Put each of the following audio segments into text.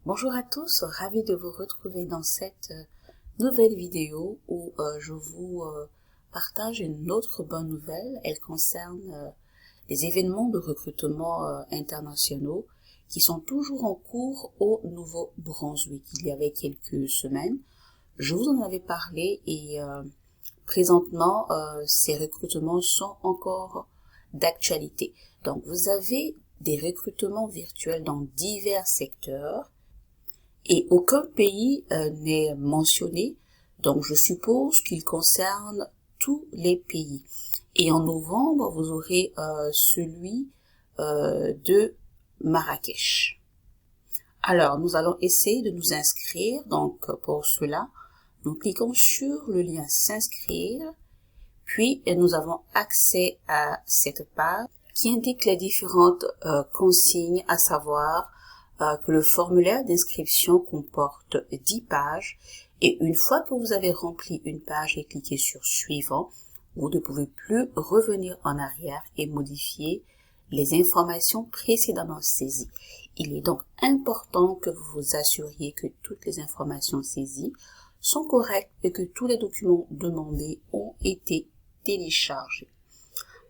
Bonjour à tous, ravi de vous retrouver dans cette nouvelle vidéo où je vous partage une autre bonne nouvelle. Elle concerne les événements de recrutement internationaux qui sont toujours en cours au Nouveau-Brunswick. Il y avait quelques semaines, je vous en avais parlé et présentement, ces recrutements sont encore d'actualité. Donc, vous avez des recrutements virtuels dans divers secteurs et aucun pays n'est mentionné. Donc, je suppose qu'il concerne tous les pays. Et en novembre, vous aurez celui de Marrakech. Alors, nous allons essayer de nous inscrire. Donc, pour cela, nous cliquons sur le lien s'inscrire, puis nous avons accès à cette page qui indique les différentes consignes, à savoir que le formulaire d'inscription comporte 10 pages et une fois que vous avez rempli une page et cliqué sur suivant, vous ne pouvez plus revenir en arrière et modifier les informations précédemment saisies. Il est donc important que vous vous assuriez que toutes les informations saisies sont correctes et que tous les documents demandés ont été téléchargés.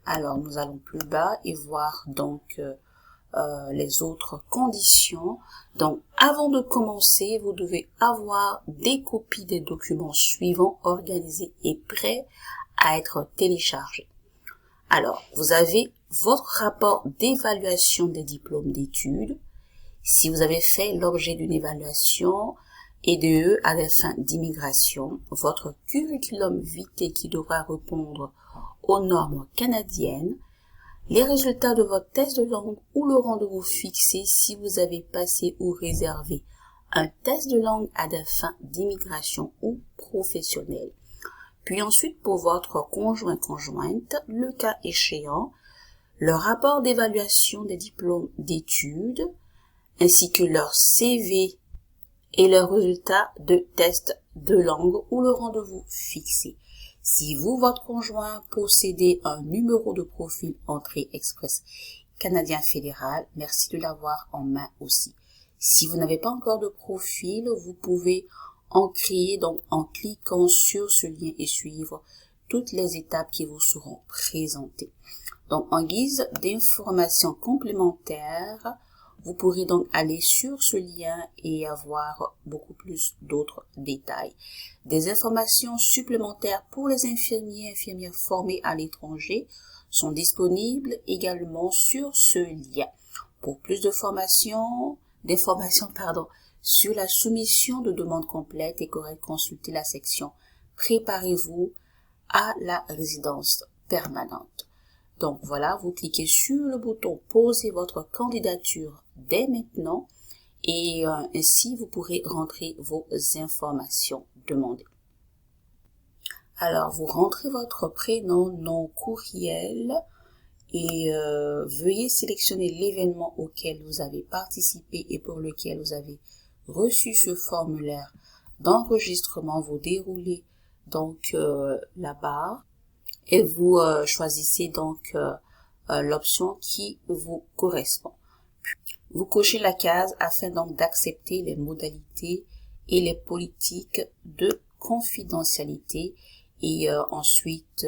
Alors, nous allons plus bas et voir donc les autres conditions. Donc, avant de commencer, vous devez avoir des copies des documents suivants organisés et prêts à être téléchargés. Alors, vous avez votre rapport d'évaluation des diplômes d'études. Si vous avez fait l'objet d'une évaluation EDE à des fins d'immigration, votre curriculum vitae qui devra répondre aux normes canadiennes, les résultats de votre test de langue ou le rendez-vous fixé si vous avez passé ou réservé un test de langue à des fins d'immigration ou professionnelle. Puis ensuite, pour votre conjointe, le cas échéant, le rapport d'évaluation des diplômes d'études, ainsi que leur CV et leurs résultats de test de langue ou le rendez-vous fixé. Si vous, votre conjoint, possédez un numéro de profil entrée express canadien fédéral, merci de l'avoir en main aussi. Si vous n'avez pas encore de profil, vous pouvez en créer donc en cliquant sur ce lien et suivre toutes les étapes qui vous seront présentées. Donc, en guise d'informations complémentaires, vous pourrez donc aller sur ce lien et avoir beaucoup plus d'autres détails. Des informations supplémentaires pour les infirmiers et infirmières formés à l'étranger sont disponibles également sur ce lien. Pour plus d'informations sur la soumission de demandes complètes et correctes, consultez la section Préparez-vous à la résidence permanente. Donc voilà, vous cliquez sur le bouton Posez votre candidature dès maintenant et ainsi vous pourrez rentrer vos informations demandées. Alors, vous rentrez votre prénom, nom, courriel et veuillez sélectionner l'événement auquel vous avez participé et pour lequel vous avez reçu ce formulaire d'enregistrement. Vous déroulez donc la barre et vous choisissez donc l'option qui vous correspond. Vous cochez la case afin donc d'accepter les modalités et les politiques de confidentialité et ensuite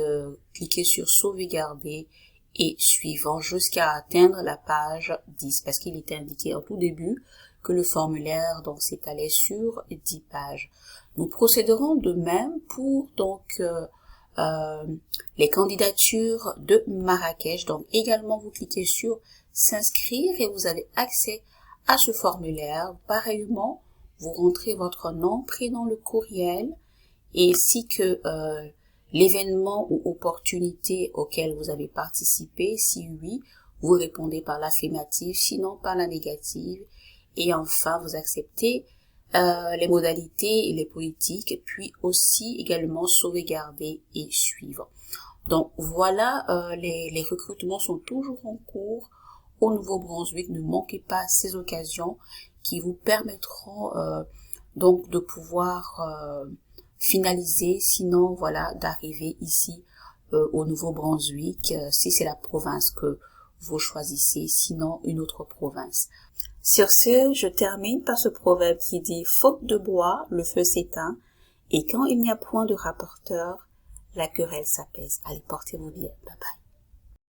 cliquez sur sauvegarder et suivant jusqu'à atteindre la page 10 parce qu'il était indiqué au tout début que le formulaire donc s'étalait sur 10 pages. Nous procéderons de même pour donc les candidatures de Marrakech. Donc également vous cliquez sur s'inscrire et vous avez accès à ce formulaire. Pareillement, vous rentrez votre nom, prénom, le courriel ainsi que l'événement ou opportunité auquel vous avez participé. Si oui, vous répondez par l'affirmative, sinon par la négative. Et enfin, vous acceptez les modalités et les politiques, puis aussi également sauvegarder et suivre. Donc voilà, les recrutements sont toujours en cours au Nouveau-Brunswick. Ne manquez pas ces occasions qui vous permettront donc de pouvoir finaliser, sinon voilà, d'arriver ici au Nouveau-Brunswick si c'est la province que vous choisissez, sinon une autre province. Sur ce, je termine par ce proverbe qui dit « Faute de bois, le feu s'éteint, et quand il n'y a point de rapporteur, la querelle s'apaise. » Allez, portez-vous bien. Bye bye.